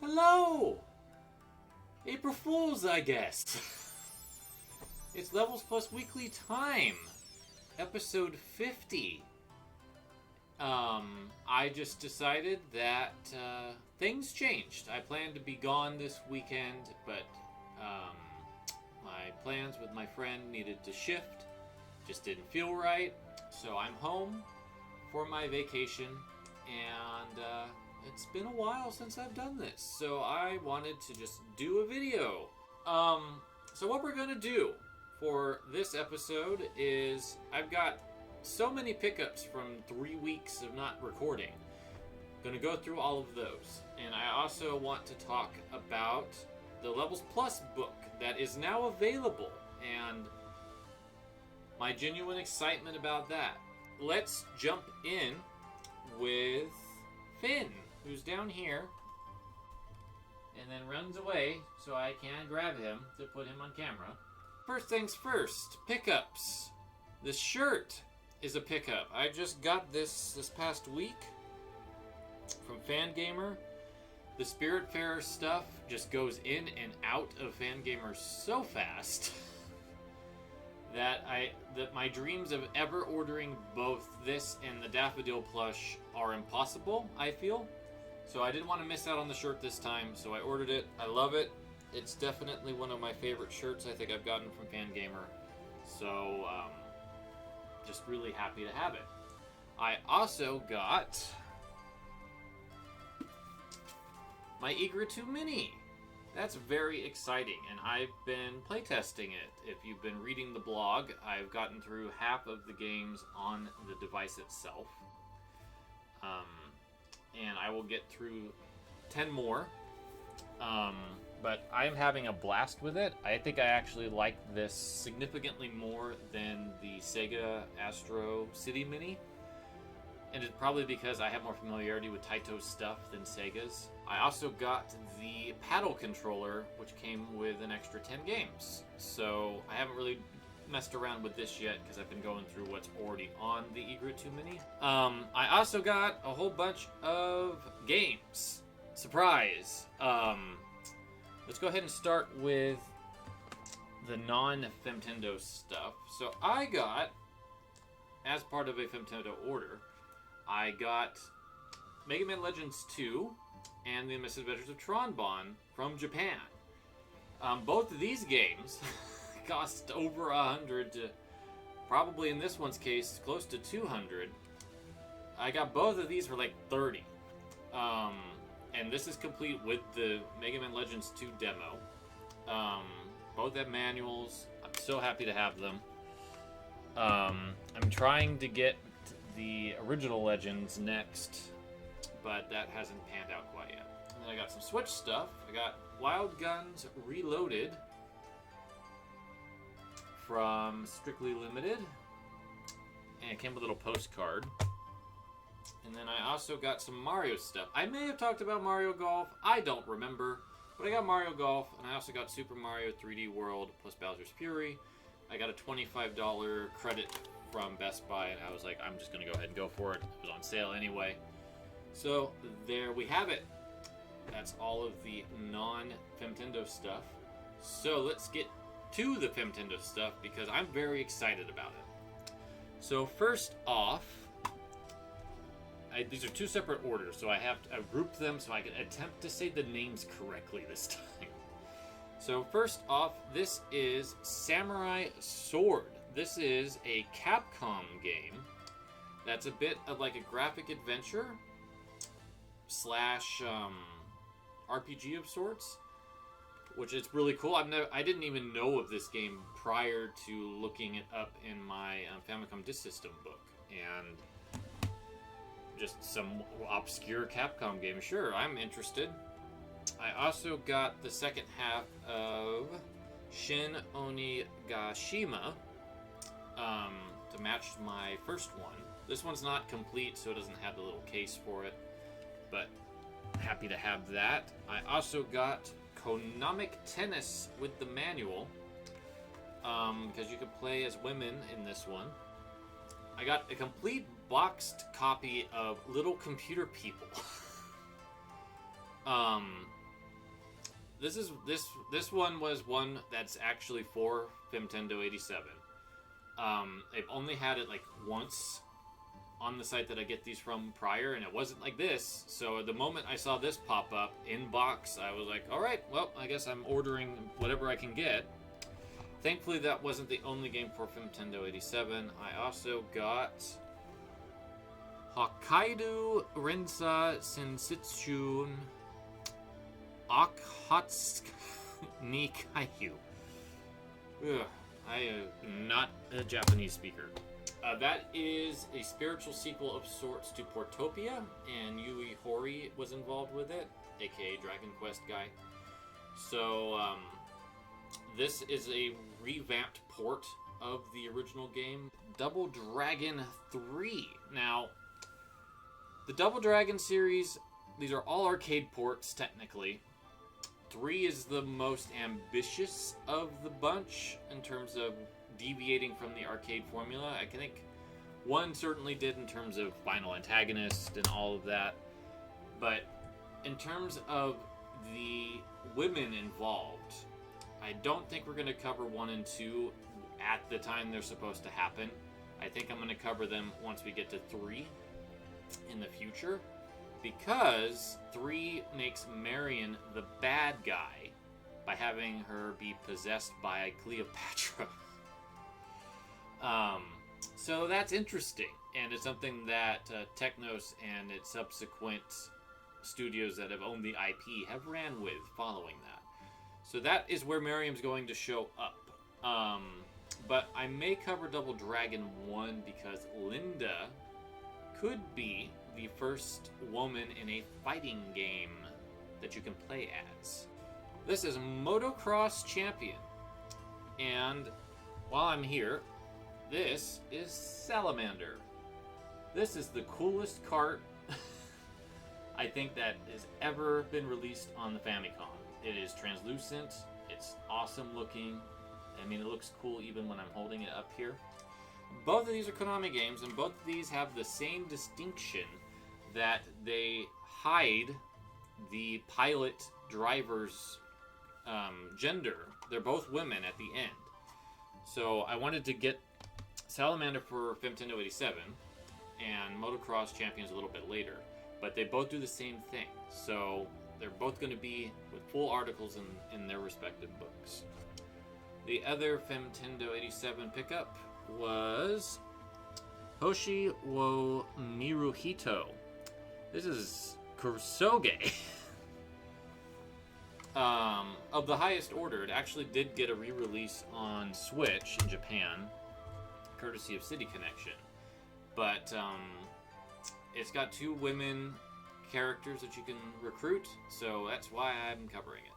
Hello! April Fools, I guess. It's Levels Plus Weekly Time. Episode 50. I just decided that things changed. I planned to be gone this weekend, but my plans with my friend needed to shift. Just didn't feel right. So I'm home for my vacation, and it's been a while since I've done this, so I wanted to just do a video. So what we're gonna do for this episode is I've got so many pickups from 3 weeks of not recording. Gonna go through all of those, and I also want to talk about the Levels Plus book that is now available and my genuine excitement about that. Let's jump in with Finn, who's down here, and then runs away so I can grab him to put him on camera. First things first, pickups. This shirt is a pickup. I just got this past week from Fangamer. The Spiritfarer stuff just goes in and out of Fangamer so fast that my dreams of ever ordering both this and the Daffodil plush are impossible, I feel. So I didn't want to miss out on the shirt this time, so I ordered it. I love it. It's definitely one of my favorite shirts I think I've gotten from Fangamer. So, just really happy to have it. I also got my Eager 2 Mini. That's very exciting, and I've been playtesting it. If you've been reading the blog, I've gotten through half of the games on the device itself. And I will get through 10 more. But I'm having a blast with it. I think I actually like this significantly more than the Sega Astro City Mini. And it's probably because I have more familiarity with Taito's stuff than Sega's. I also got the paddle controller, which came with an extra 10 games. So I haven't really messed around with this yet because I've been going through what's already on the Eager 2 Mini. I also got a whole bunch of games. Surprise! Let's go ahead and start with the non-Femtendo stuff. So I got, as part of a Femtendo order, I got Mega Man Legends 2 and The Misadventures of Tronbon from Japan. Both of these games cost over 100 to, probably in this one's case, close to 200. I got both of these for like 30. And this is complete with the Mega Man Legends 2 demo. Both have manuals. I'm so happy to have them. I'm trying to get the original Legends next, but that hasn't panned out quite yet. And then I got some Switch stuff. I got Wild Guns Reloaded from Strictly Limited, and it came with a little postcard. And then I also got some Mario stuff. I may have talked about Mario Golf, I don't remember, but I got Mario Golf, and I also got Super Mario 3D World plus Bowser's Fury. I got a $25 credit from Best Buy, and I was like, I'm just going to go ahead and go for it. It was on sale anyway. So there we have it. That's all of the non-Femtendo stuff. So let's get to the Femtendo stuff because I'm very excited about it. So first off, these are two separate orders, so I grouped them so I can attempt to say the names correctly this time. So first off, this is Samurai Sword. This is a Capcom game that's a bit of like a graphic adventure slash RPG of sorts, which is really cool. I didn't even know of this game prior to looking it up in my Famicom Disk System book, and just some obscure Capcom game. Sure, I'm interested. I also got the second half of Shin Onigashima to match my first one. This one's not complete, so it doesn't have the little case for it, but happy to have that. I also got Konamic Tennis with the manual, because you can play as women in this one. I got a complete boxed copy of Little Computer People. this one was one that's actually for Femtendo 87. They've only had it like once on the site that I get these from prior, and it wasn't like this. So the moment I saw this pop up in box, I was like, all right, well, I guess I'm ordering whatever I can get. Thankfully, that wasn't the only game for Femtendo 87. I also got Hokkaido Rensa Sensitsu Akhatsuki ni Kaiju. I am not a Japanese speaker. That is a spiritual sequel of sorts to Portopia, and Yui Horii was involved with it, aka Dragon Quest guy. So, this is a revamped port of the original game, Double Dragon 3. Now, the Double Dragon series, these are all arcade ports, technically. 3 is the most ambitious of the bunch in terms of deviating from the arcade formula. I think 1 certainly did in terms of final antagonist and all of that. But in terms of the women involved, I don't think we're going to cover 1 and 2 at the time they're supposed to happen. I think I'm going to cover them once we get to 3 in the future, because 3 makes Marion the bad guy by having her be possessed by Cleopatra. So that's interesting, and it's something that Technos and its subsequent studios that have owned the IP have ran with following that. So that is where Miriam's going to show up. But I may cover Double Dragon 1 because Linda could be the first woman in a fighting game that you can play as. This is Motocross Champion. And while I'm here, this is Salamander. This is the coolest kart I think that has ever been released on the Famicom. It is translucent, it's awesome looking. I mean, it looks cool even when I'm holding it up here. Both of these are Konami games, and both of these have the same distinction that they hide the pilot driver's gender. They're both women at the end. So I wanted to get Salamander for Femtendo 87 and Motocross Champions a little bit later, but they both do the same thing. So they're both going to be with full articles in their respective books. The other Femtendo 87 pickup was Hoshi wo Miruhito. This is Kurosuge. Of the highest order, it actually did get a re-release on Switch in Japan, courtesy of City Connection. But it's got 2 women characters that you can recruit, so that's why I'm covering it.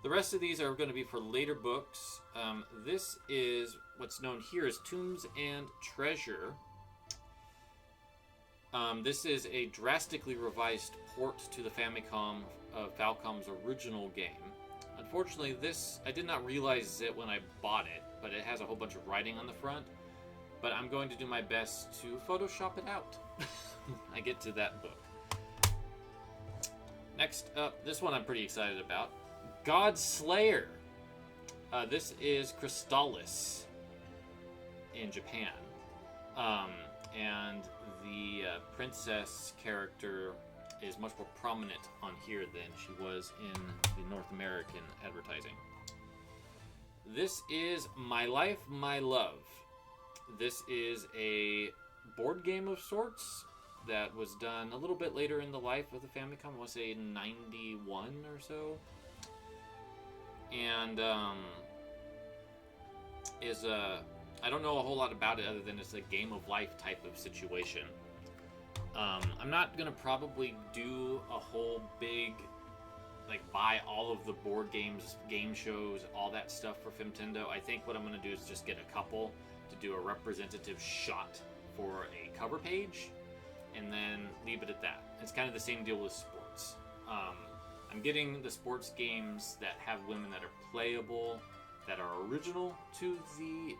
The rest of these are going to be for later books. This is what's known here as Tombs and Treasure. This is a drastically revised port to the Famicom of Falcom's original game. Unfortunately, this, I did not realize it when I bought it, but it has a whole bunch of writing on the front. But I'm going to do my best to Photoshop it out. I get to that book. Next up, this one I'm pretty excited about. God Slayer. This is Crystallis in Japan. And the princess character is much more prominent on here than she was in the North American advertising. This is My Life, My Love. This is a board game of sorts that was done a little bit later in the life of the Famicom. I want to say 91 or so. And I don't know a whole lot about it other than it's a game of life type of situation. I'm not going to probably do a whole big, like, buy all of the board games, game shows, all that stuff for Femtendo. I think what I'm going to do is just get a couple to do a representative shot for a cover page, and then leave it at that. It's kind of the same deal with sports. I'm getting the sports games that have women that are playable, that are original to the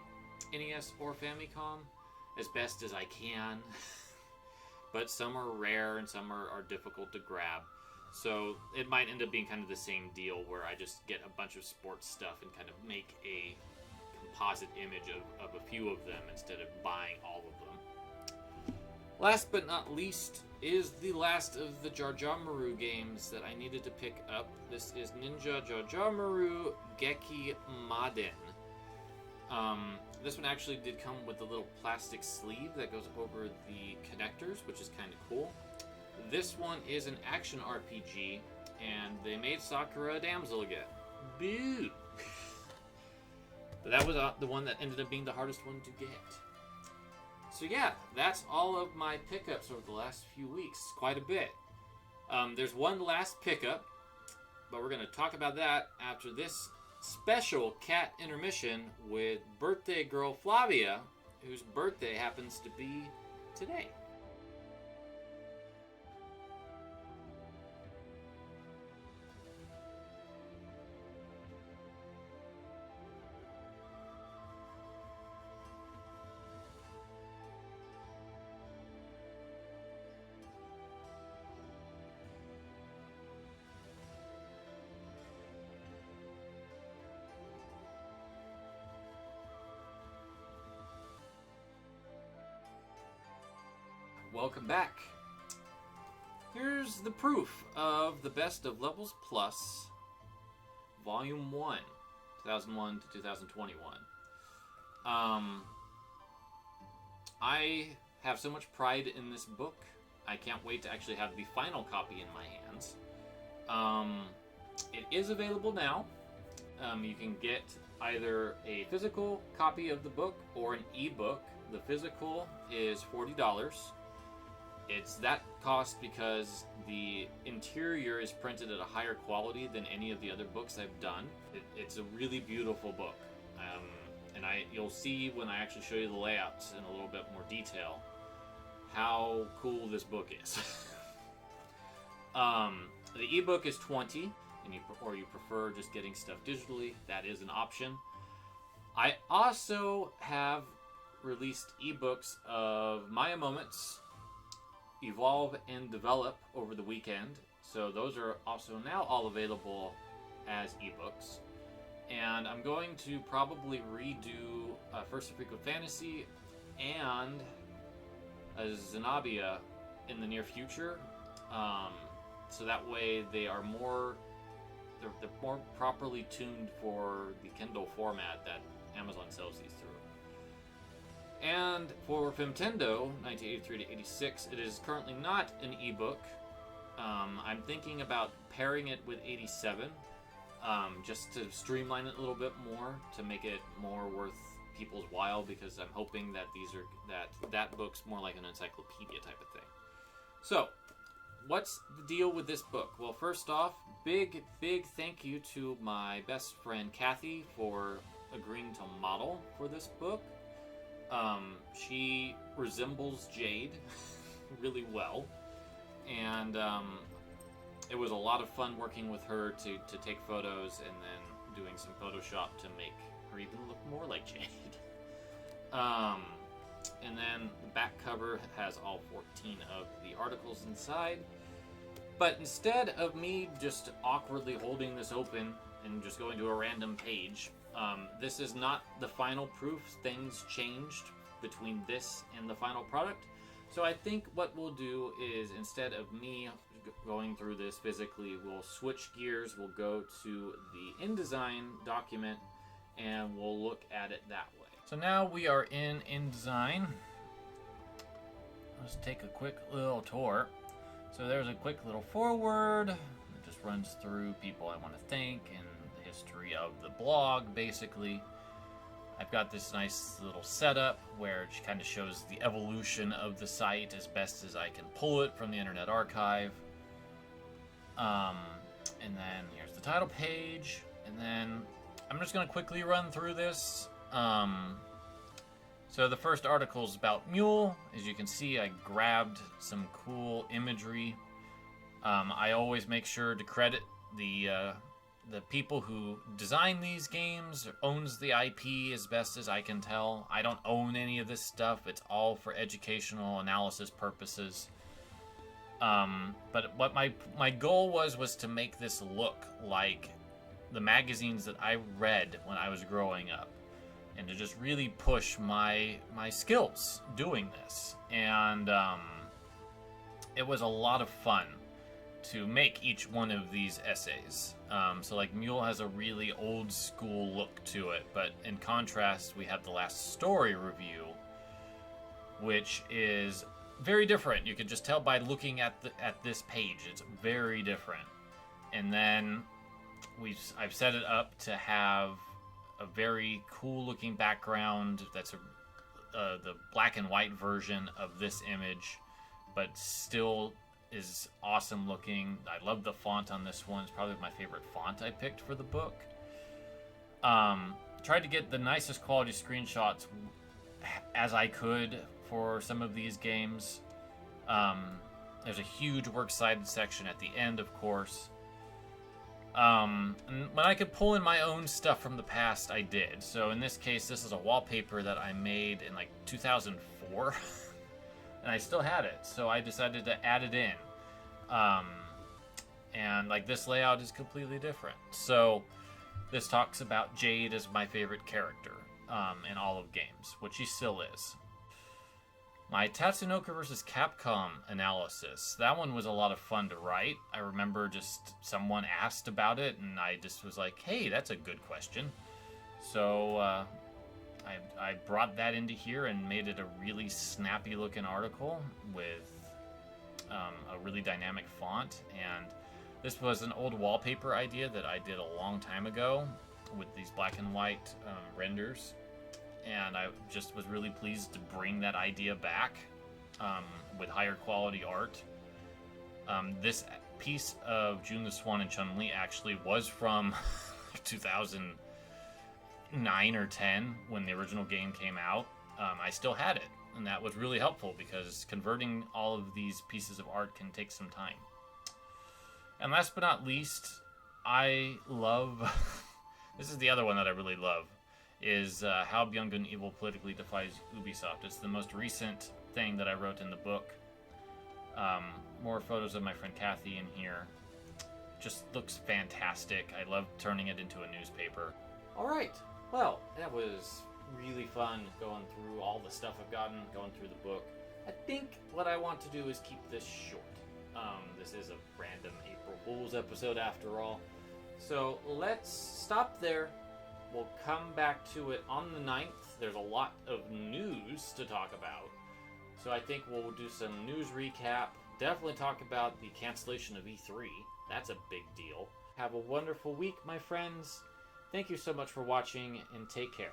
NES or Famicom, as best as I can. But some are rare and some are difficult to grab. So it might end up being kind of the same deal where I just get a bunch of sports stuff and kind of make a composite image of a few of them instead of buying all of them. Last but not least is the last of the Jar Jar Maru games that I needed to pick up. This is Ninja Jar Jar Maru Geki Maden. This one actually did come with a little plastic sleeve that goes over the connectors, which is kind of cool. This one is an action RPG, and they made Sakura a damsel again. Boo! But that was the one that ended up being the hardest one to get. So yeah, that's all of my pickups over the last few weeks. Quite a bit. There's one last pickup, but we're going to talk about that after this special cat intermission with birthday girl Flavia, whose birthday happens to be today. Welcome back. Here's the proof of the Best of Levels Plus, Volume 1, 2001 to 2021. I have so much pride in this book. I can't wait to actually have the final copy in my hands. It is available now. You can get either a physical copy of the book or an ebook. The physical is $40. It's that cost because the interior is printed at a higher quality than any of the other books I've done. It's a really beautiful book. And you'll see when I actually show you the layouts in a little bit more detail how cool this book is. The ebook is $20, or you prefer just getting stuff digitally, that is an option. I also have released ebooks of Maya Moments, Evolve and Develop over the weekend. So those are also now all available as ebooks. And I'm going to probably redo First Frequent Fantasy and Zenobia in the near future. So that way they're more properly tuned for the Kindle format that Amazon sells these through. And for Femtendo, 1983 to 86, it is currently not an ebook. I'm thinking about pairing it with 87, just to streamline it a little bit more, to make it more worth people's while, because I'm hoping that that book's more like an encyclopedia type of thing. So, what's the deal with this book? Well, first off, big thank you to my best friend Kathy for agreeing to model for this book. She resembles Jade really well, and it was a lot of fun working with her to take photos and then doing some Photoshop to make her even look more like Jade. And then the back cover has all 14 of the articles inside. But instead of me just awkwardly holding this open and just going to a random page, this is not the final proof. Things changed between this and the final product. So I think what we'll do is, instead of me going through this physically, we'll switch gears. We'll go to the InDesign document and we'll look at it that way. So now we are in InDesign. Let's take a quick little tour. So there's a quick little foreword. It just runs through people I want to thank and the history of the blog, basically. I've got this nice little setup where it kind of shows the evolution of the site as best as I can pull it from the Internet Archive. And then here's the title page. And then I'm just going to quickly run through this. So the first article is about Mule. As you can see, I grabbed some cool imagery. I always make sure to credit the people who design these games, owns the IP as best as I can tell. I don't own any of this stuff. It's all for educational analysis purposes. But what my goal was to make this look like the magazines that I read when I was growing up, and to just really push my skills doing this. And it was a lot of fun to make each one of these essays. So like Mule has a really old school look to it, but in contrast we have the last story review, which is very different. You can just tell by looking at this page. It's very different. And then I've set it up to have a very cool looking background that's the black and white version of this image, but still is awesome looking. I love the font on this one. It's probably my favorite font I picked for the book. Tried to get the nicest quality screenshots as I could for some of these games. There's a huge works cited section at the end, of course. And when I could pull in my own stuff from the past, I did. So in this case, this is a wallpaper that I made in like 2004. And I still had it, so I decided to add it in. And like this layout is completely different. So this talks about Jade as my favorite character in all of games, which she still is. My Tatsunoko vs. Capcom analysis, that one was a lot of fun to write. I remember just someone asked about it, and I just was like, hey, that's a good question. So I brought that into here and made it a really snappy looking article with a really dynamic font. And this was an old wallpaper idea that I did a long time ago with these black and white renders. And I just was really pleased to bring that idea back with higher quality art. This piece of June the Swan and Chun-Li actually was from 2009 or 10 when the original game came out. I still had it, and that was really helpful because converting all of these pieces of art can take some time. And last but not least, I love... this is the other one that I really love. Is How Beyond Good and Evil Politically Defies Ubisoft. It's the most recent thing that I wrote in the book. More photos of my friend Kathy in here. Just looks fantastic. I love turning it into a newspaper. Alright, well, that was really fun going through all the stuff I've gotten, going through the book. I think what I want to do is keep this short. This is a random April Fool's episode after all. So let's stop there. We'll come back to it on the 9th. There's a lot of news to talk about. So I think we'll do some news recap. Definitely talk about the cancellation of E3. That's a big deal. Have a wonderful week, my friends. Thank you so much for watching, and take care.